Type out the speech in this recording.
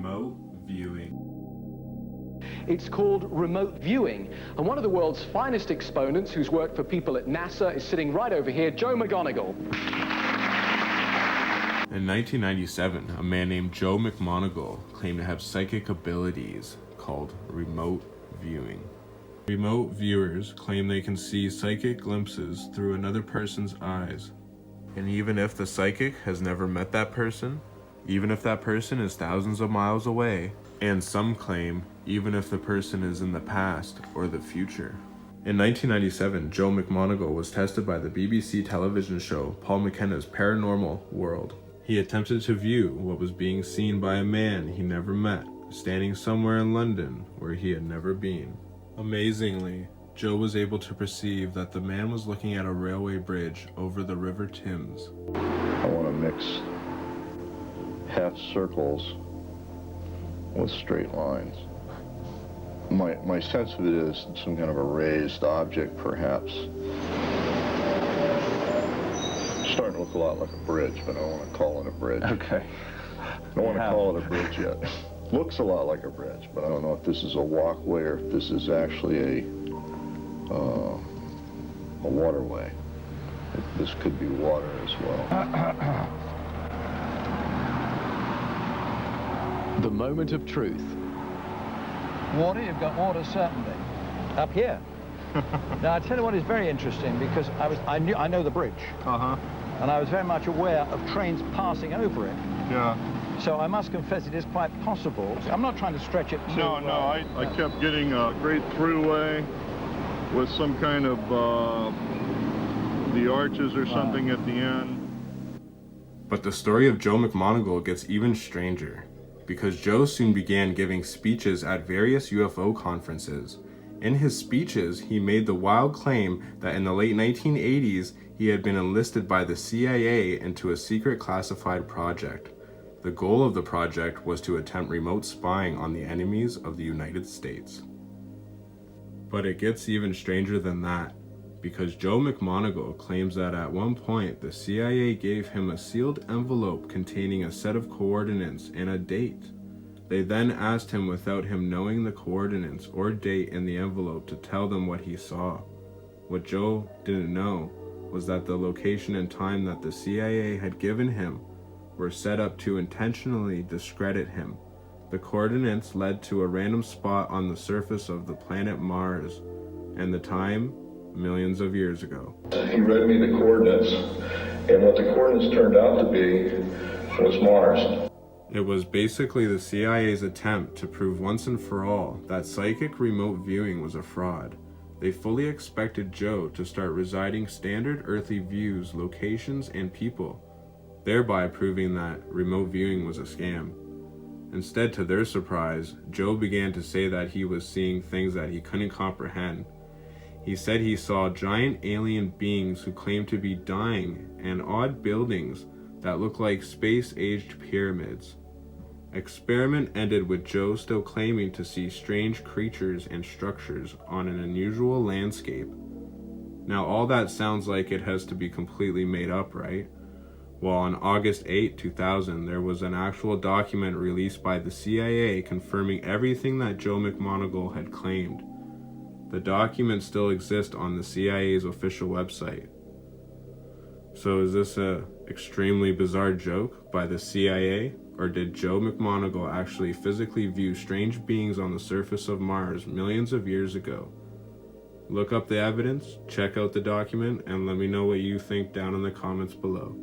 remote viewing. It's called remote viewing, and one of the world's finest exponents who's worked for people at NASA is sitting right over here, JOE MCMONEAGLE. In 1997, a man named JOE MCMONEAGLE claimed to have psychic abilities called remote viewing. Remote viewers claim they can see psychic glimpses through another person's eyes. And even if the psychic has never met that person, even if that person is thousands of miles away, and some claim even if the person is in the past or the future. In 1997, JOE MCMONEAGLE was tested by the BBC television show Paul McKenna's Paranormal World. He attempted to view what was being seen by a man he never met, standing somewhere in London where he had never been. Amazingly, Joe was able to perceive that the man was looking at a railway bridge over the River Thames. I want to mix half circles with straight lines. My sense of it is some kind of a raised object, perhaps. It's starting to look a lot like a bridge, but I don't want to call it a bridge. Okay. I don't want to call it a bridge yet. Looks a lot like a bridge, but I don't know if this is a walkway or if this is actually a waterway. This could be water as well. The moment of truth. Water, you've got water certainly. Up here. Now I tell you what is very interesting, because I know the bridge. And I was very much aware of trains passing over it. Yeah. So I must confess it is quite possible. I'm not trying to stretch it too... No, I kept getting a great throughway with some kind of the arches or something at the end. But the story of JOE MCMONEAGLE gets even stranger, because Joe soon began giving speeches at various UFO conferences. In his speeches, he made the wild claim that in the late 1980s, he had been enlisted by the CIA into a secret classified project. The goal of the project was to attempt remote spying on the enemies of the United States. But it gets even stranger than that, because JOE MCMONEAGLE claims that at one point the CIA gave him a sealed envelope containing a set of coordinates and a date. They then asked him, without him knowing the coordinates or date in the envelope, to tell them what he saw. What Joe didn't know was that the location and time that the CIA had given him were set up to intentionally discredit him. The coordinates led to a random spot on the surface of the planet Mars, and the time, millions of years ago. He read me the coordinates, and what the coordinates turned out to be was Mars. It was basically the CIA's attempt to prove once and for all that psychic remote viewing was a fraud. They fully expected Joe to start residing standard earthly views, locations, and people, thereby proving that remote viewing was a scam. Instead, to their surprise, Joe began to say that he was seeing things that he couldn't comprehend. He said he saw giant alien beings who claimed to be dying, and odd buildings that looked like space-aged pyramids. Experiment ended with Joe still claiming to see strange creatures and structures on an unusual landscape. Now all that sounds like it has to be completely made up, right? Well, on August 8, 2000, there was an actual document released by the CIA confirming everything that JOE MCMONEAGLE had claimed. The document still exists on the CIA's official website. So is this a extremely bizarre joke by the CIA? Or did JOE MCMONEAGLE actually physically view strange beings on the surface of Mars millions of years ago? Look up the evidence, check out the document, and let me know what you think down in the comments below.